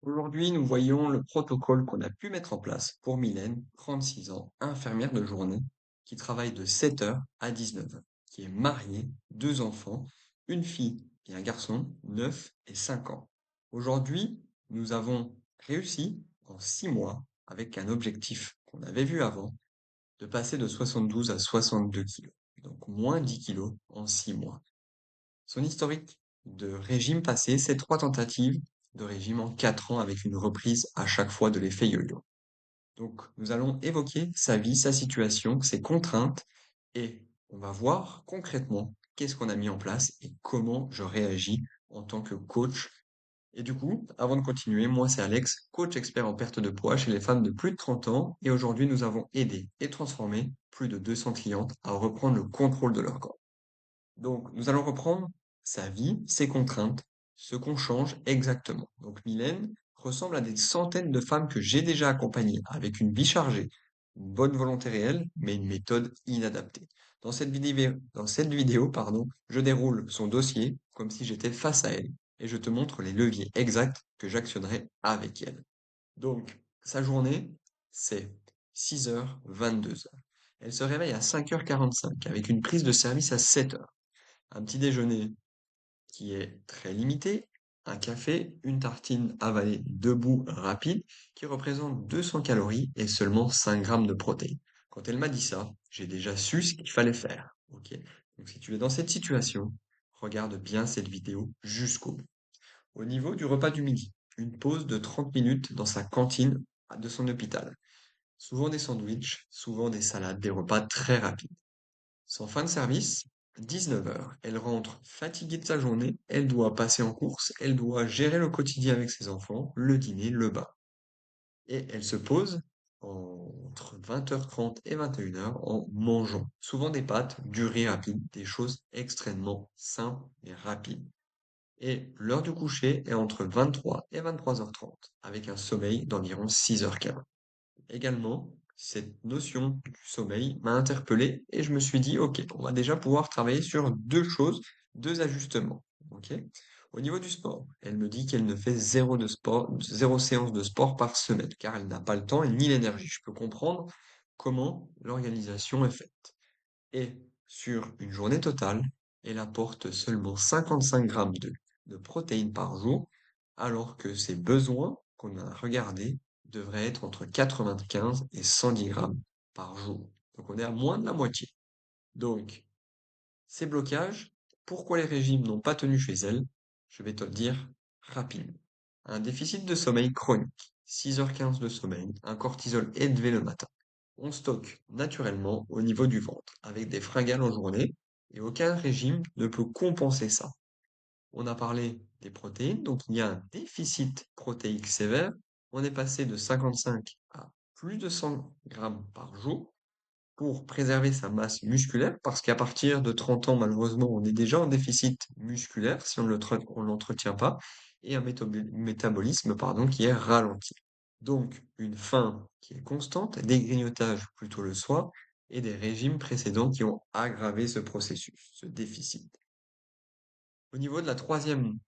Aujourd'hui, nous voyons le protocole qu'on a pu mettre en place pour Mylène, 36 ans, infirmière de journée, qui travaille de 7 heures à 19 heures, qui est mariée, deux enfants, une fille et un garçon, 9 et 5 ans. Aujourd'hui, nous avons réussi en 6 mois, avec un objectif qu'on avait vu avant, de passer de 72 à 62 kilos. Donc moins 10 kilos en 6 mois. Son historique de régime passé, c'est 3 tentatives de régime en 4 ans avec une reprise à chaque fois de l'effet yo-yo. Donc, nous allons évoquer sa vie, sa situation, ses contraintes et on va voir concrètement qu'est-ce qu'on a mis en place et comment je réagis en tant que coach. Et du coup, avant de continuer, moi c'est Alex, coach expert en perte de poids chez les femmes de plus de 30 ans et aujourd'hui nous avons aidé et transformé plus de 200 clientes à reprendre le contrôle de leur corps. Donc, nous allons reprendre sa vie, ses contraintes, ce qu'on change exactement. Donc, Mylène ressemble à des centaines de femmes que j'ai déjà accompagnées avec une vie chargée, une bonne volonté réelle, mais une méthode inadaptée. Dans cette vidéo, pardon, je déroule son dossier comme si j'étais face à elle et je te montre les leviers exacts que j'actionnerai avec elle. Donc, sa journée, c'est 6h, 22h. Elle se réveille à 5h45 avec une prise de service à 7h. Un petit déjeuner qui est très limité, un café, une tartine avalée debout rapide qui représente 200 calories et seulement 5 grammes de protéines. Quand elle m'a dit ça, j'ai déjà su ce qu'il fallait faire. Ok? Donc si tu es dans cette situation, regarde bien cette vidéo jusqu'au bout. Au niveau du repas du midi, une pause de 30 minutes dans sa cantine de son hôpital. Souvent des sandwichs, souvent des salades, des repas très rapides. Son fin de service, 19 heures. Elle rentre fatiguée de sa journée, elle doit passer en course, elle doit gérer le quotidien avec ses enfants, le dîner, le bain. Et elle se pose entre 20h30 et 21h en mangeant. Souvent des pâtes, du riz rapide, des choses extrêmement simples et rapides. Et l'heure du coucher est entre 23 et 23h30, avec un sommeil d'environ 6h15. Également, cette notion du sommeil m'a interpellé et je me suis dit, ok, on va déjà pouvoir travailler sur deux choses, deux ajustements. Ok. Au niveau du sport, elle me dit qu'elle ne fait zéro de sport, zéro séance de sport par semaine, car elle n'a pas le temps et ni l'énergie. Je peux comprendre comment l'organisation est faite. Et sur une journée totale, elle apporte seulement 55 grammes de protéines par jour, alors que ses besoins qu'on a regardés devraient être entre 95 et 110 grammes par jour. Donc on est à moins de la moitié. Donc, ces blocages, pourquoi les régimes n'ont pas tenu chez elle? Je vais te le dire rapidement. Un déficit de sommeil chronique, 6h15 de sommeil, un cortisol élevé le matin. On stocke naturellement au niveau du ventre, avec des fringales en journée, et aucun régime ne peut compenser ça. On a parlé des protéines, donc il y a un déficit protéique sévère. On est passé de 55 à plus de 100 grammes par jour pour préserver sa masse musculaire, parce qu'à partir de 30 ans, malheureusement, on est déjà en déficit musculaire si on ne l'entretient pas, et un métabolisme, pardon, qui est ralenti. Donc, une faim qui est constante, des grignotages plutôt le soir, et des régimes précédents qui ont aggravé ce processus, ce déficit. Au niveau de la troisième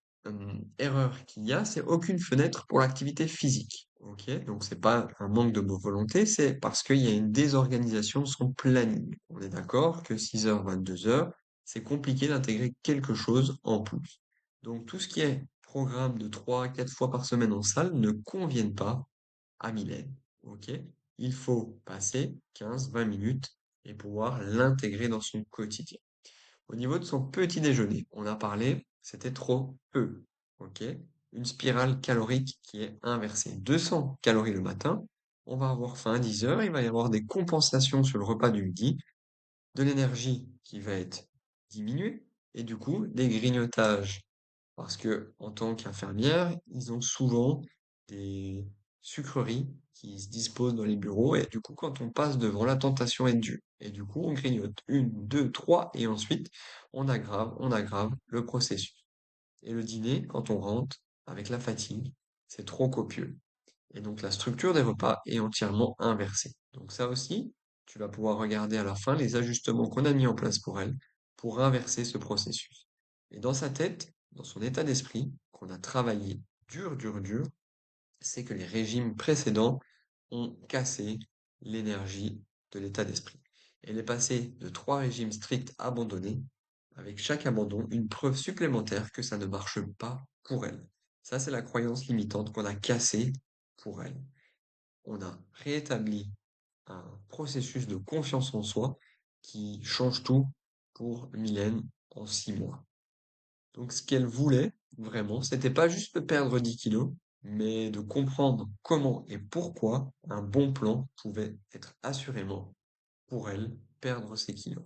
erreur qu'il y a, c'est aucune fenêtre pour l'activité physique. Ok, donc c'est pas un manque de volonté, c'est parce qu'il y a une désorganisation de son planning. On est d'accord que 6h, 22h, c'est compliqué d'intégrer quelque chose en plus. Donc tout ce qui est programme de 3 à 4 fois par semaine en salle ne conviennent pas à Mylène. Ok, il faut passer 15-20 minutes et pouvoir l'intégrer dans son quotidien. Au niveau de son petit déjeuner, on a parlé, c'était trop peu. Ok? Une spirale calorique qui est inversée. 200 calories le matin, on va avoir faim à 10 heures, il va y avoir des compensations sur le repas du midi, de l'énergie qui va être diminuée, et du coup, des grignotages. Parce que, en tant qu'infirmière, ils ont souvent des sucreries qui se disposent dans les bureaux, et du coup, quand on passe devant, la tentation est due. Et du coup, on grignote une, deux, trois, et ensuite, on aggrave le processus. Et le dîner, quand on rentre, avec la fatigue, c'est trop copieux. Et donc la structure des repas est entièrement inversée. Donc ça aussi, tu vas pouvoir regarder à la fin les ajustements qu'on a mis en place pour elle pour inverser ce processus. Et dans sa tête, dans son état d'esprit, qu'on a travaillé dur, dur, dur, c'est que les régimes précédents ont cassé l'énergie de l'état d'esprit. Elle est passée de 3 régimes stricts abandonnés, avec chaque abandon une preuve supplémentaire que ça ne marche pas pour elle. Ça, c'est la croyance limitante qu'on a cassée pour elle. On a rétabli un processus de confiance en soi qui change tout pour Mylène en 6 mois. Donc, ce qu'elle voulait, vraiment, c'était pas juste de perdre 10 kilos, mais de comprendre comment et pourquoi un bon plan pouvait être assurément, pour elle, perdre ses kilos.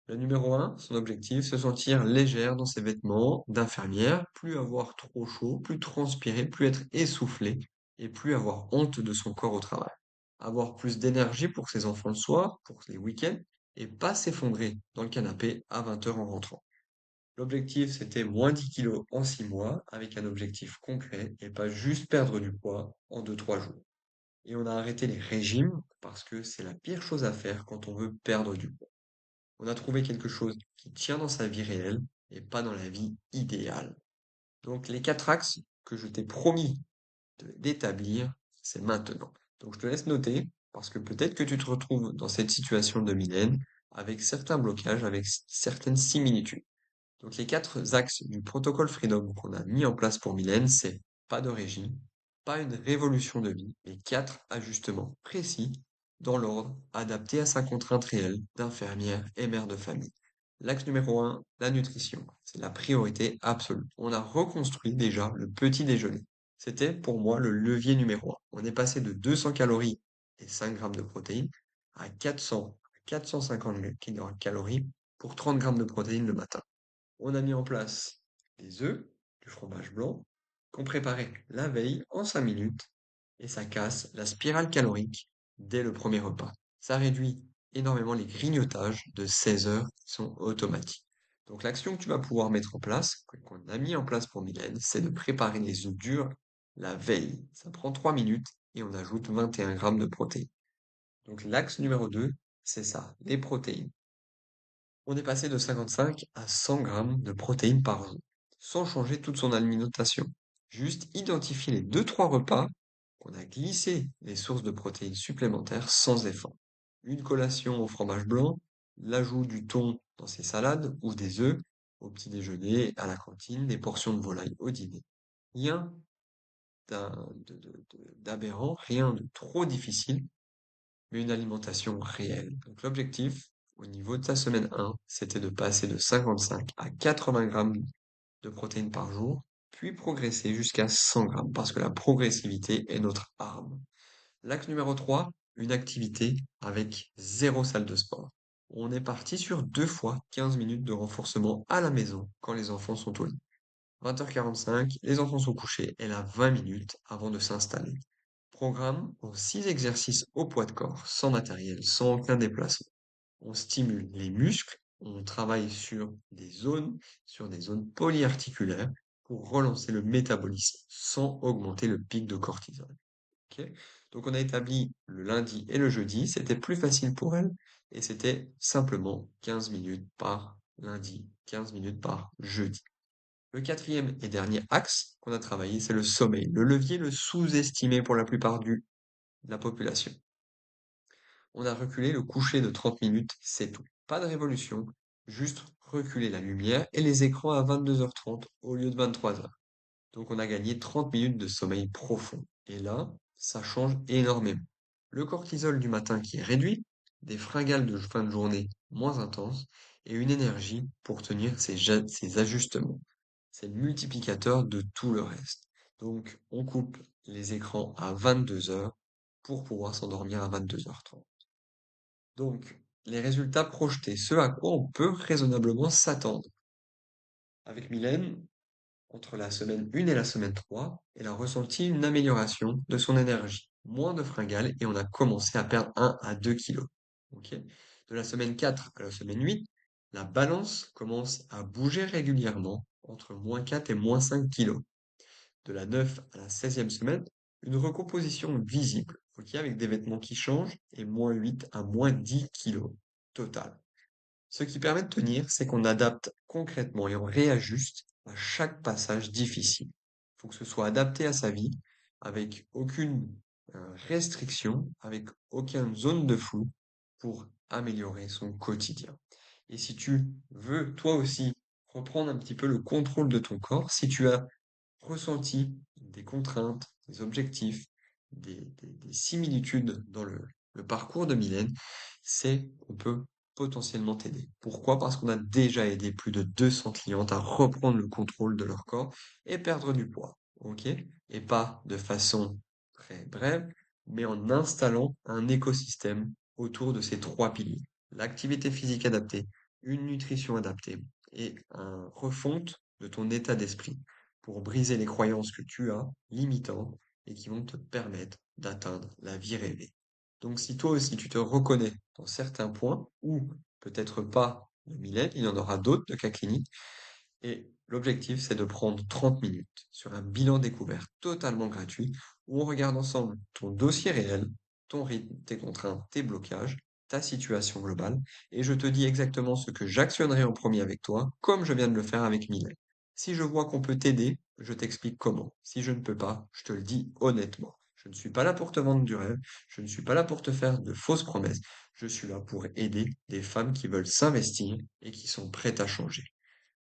Le numéro un, son objectif, se sentir légère dans ses vêtements d'infirmière, plus avoir trop chaud, plus transpirer, plus être essoufflée et plus avoir honte de son corps au travail. Avoir plus d'énergie pour ses enfants le soir, pour les week-ends, et pas s'effondrer dans le canapé à 20 heures en rentrant. L'objectif, c'était moins 10 kilos en 6 mois, avec un objectif concret et pas juste perdre du poids en 2-3 jours. Et on a arrêté les régimes parce que c'est la pire chose à faire quand on veut perdre du poids. On a trouvé quelque chose qui tient dans sa vie réelle et pas dans la vie idéale. Donc les 4 axes que je t'ai promis d'établir, c'est maintenant. Donc je te laisse noter parce que peut-être que tu te retrouves dans cette situation de Mylène avec certains blocages, avec certaines similitudes. Donc les 4 axes du protocole Freedom qu'on a mis en place pour Mylène, c'est pas de régime, pas une révolution de vie, mais 4 ajustements précis dans l'ordre, adaptés à sa contrainte réelle d'infirmière et mère de famille. L'axe numéro un, la nutrition. C'est la priorité absolue. On a reconstruit déjà le petit déjeuner. C'était pour moi le levier numéro un. On est passé de 200 calories et 5 grammes de protéines à 400, 450 calories pour 30 grammes de protéines le matin. On a mis en place des œufs, du fromage blanc, qu'on préparait la veille en 5 minutes, et ça casse la spirale calorique dès le premier repas. Ça réduit énormément les grignotages de 16 heures qui sont automatiques. Donc l'action que tu vas pouvoir mettre en place, qu'on a mis en place pour Mylène, c'est de préparer les œufs durs la veille. Ça prend 3 minutes et on ajoute 21 grammes de protéines. Donc l'axe numéro 2, c'est ça, les protéines. On est passé de 55 à 100 grammes de protéines par jour, sans changer toute son alimentation. Juste identifier les 2-3 repas qu'on a glissé les sources de protéines supplémentaires sans effort. Une collation au fromage blanc, l'ajout du thon dans ses salades ou des œufs au petit déjeuner, à la cantine, des portions de volaille au dîner. Rien d'aberrant, rien de trop difficile, mais une alimentation réelle. Donc l'objectif, au niveau de ta semaine 1, c'était de passer de 55 à 80 grammes de protéines par jour, puis progresser jusqu'à 100 grammes, parce que la progressivité est notre arme. L'axe numéro 3, une activité avec 0 salle de sport. On est parti sur 2 fois 15 minutes de renforcement à la maison quand les enfants sont au lit. 20h45, les enfants sont couchés, elle a 20 minutes avant de s'installer. Programme en 6 exercices au poids de corps, sans matériel, sans aucun déplacement. On stimule les muscles, on travaille sur des zones polyarticulaires pour relancer le métabolisme sans augmenter le pic de cortisol. Ok. Donc on a établi le lundi et le jeudi, c'était plus facile pour elle et c'était simplement 15 minutes par lundi, 15 minutes par jeudi. Le quatrième et dernier axe qu'on a travaillé, c'est le sommeil, le levier le sous-estimé pour la plupart de la population. On a reculé le coucher de 30 minutes, c'est tout. Pas de révolution, juste reculer la lumière et les écrans à 22h30 au lieu de 23h. Donc on a gagné 30 minutes de sommeil profond. Et là, ça change énormément. Le cortisol du matin qui est réduit, des fringales de fin de journée moins intenses et une énergie pour tenir ces ajustements. C'est le multiplicateur de tout le reste. Donc on coupe les écrans à 22h pour pouvoir s'endormir à 22h30. Donc, les résultats projetés, ce à quoi on peut raisonnablement s'attendre. Avec Mylène, entre la semaine 1 et la semaine 3, elle a ressenti une amélioration de son énergie, moins de fringales et on a commencé à perdre 1 à 2 kilos. Ok. De la semaine 4 à la semaine 8, la balance commence à bouger régulièrement entre moins 4 et moins 5 kilos. De la 9 à la 16e semaine, une recomposition visible, ok, avec des vêtements qui changent et moins 8 à moins 10 kilos total. Ce qui permet de tenir, c'est qu'on adapte concrètement et on réajuste à chaque passage difficile. Il faut que ce soit adapté à sa vie, avec aucune restriction, avec aucune zone de flou pour améliorer son quotidien. Et si tu veux toi aussi reprendre un petit peu le contrôle de ton corps, si tu as ressenti des contraintes, des objectifs, des similitudes dans le parcours de Mylène, c'est qu'on peut potentiellement t'aider. Pourquoi? Parce qu'on a déjà aidé plus de 200 clientes à reprendre le contrôle de leur corps et perdre du poids. OK? Et pas de façon très brève, mais en installant un écosystème autour de ces trois piliers. L'activité physique adaptée, une nutrition adaptée et un refonte de ton état d'esprit pour briser les croyances que tu as limitantes et qui vont te permettre d'atteindre la vie rêvée. Donc si toi aussi tu te reconnais dans certains points, ou peut-être pas de Mylène, il y en aura d'autres de cas cliniques, et l'objectif c'est de prendre 30 minutes sur un bilan découvert totalement gratuit où on regarde ensemble ton dossier réel, ton rythme, tes contraintes, tes blocages, ta situation globale, et je te dis exactement ce que j'actionnerai en premier avec toi, comme je viens de le faire avec Mylène. Si je vois qu'on peut t'aider, je t'explique comment. Si je ne peux pas, je te le dis honnêtement. Je ne suis pas là pour te vendre du rêve, je ne suis pas là pour te faire de fausses promesses, je suis là pour aider des femmes qui veulent s'investir et qui sont prêtes à changer.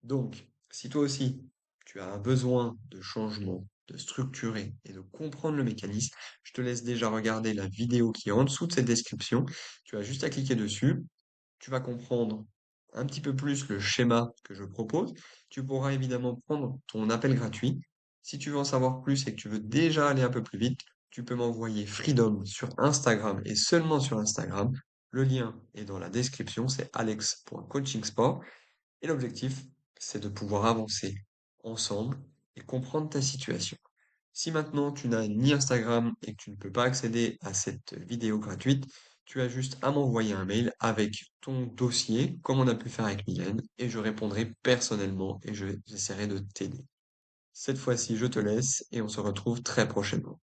Donc, si toi aussi, tu as un besoin de changement, de structurer et de comprendre le mécanisme, je te laisse déjà regarder la vidéo qui est en dessous de cette description. Tu as juste à cliquer dessus. Tu vas comprendre un petit peu plus le schéma que je propose. Tu pourras évidemment prendre ton appel gratuit. Si tu veux en savoir plus et que tu veux déjà aller un peu plus vite, tu peux m'envoyer Freedom sur Instagram et seulement sur Instagram. Le lien est dans la description, c'est alex.coachingsport. Et l'objectif, c'est de pouvoir avancer ensemble et comprendre ta situation. Si maintenant tu n'as ni Instagram et que tu ne peux pas accéder à cette vidéo gratuite, tu as juste à m'envoyer un mail avec ton dossier, comme on a pu faire avec Mylène, et je répondrai personnellement et j'essaierai de t'aider. Cette fois-ci, je te laisse et on se retrouve très prochainement.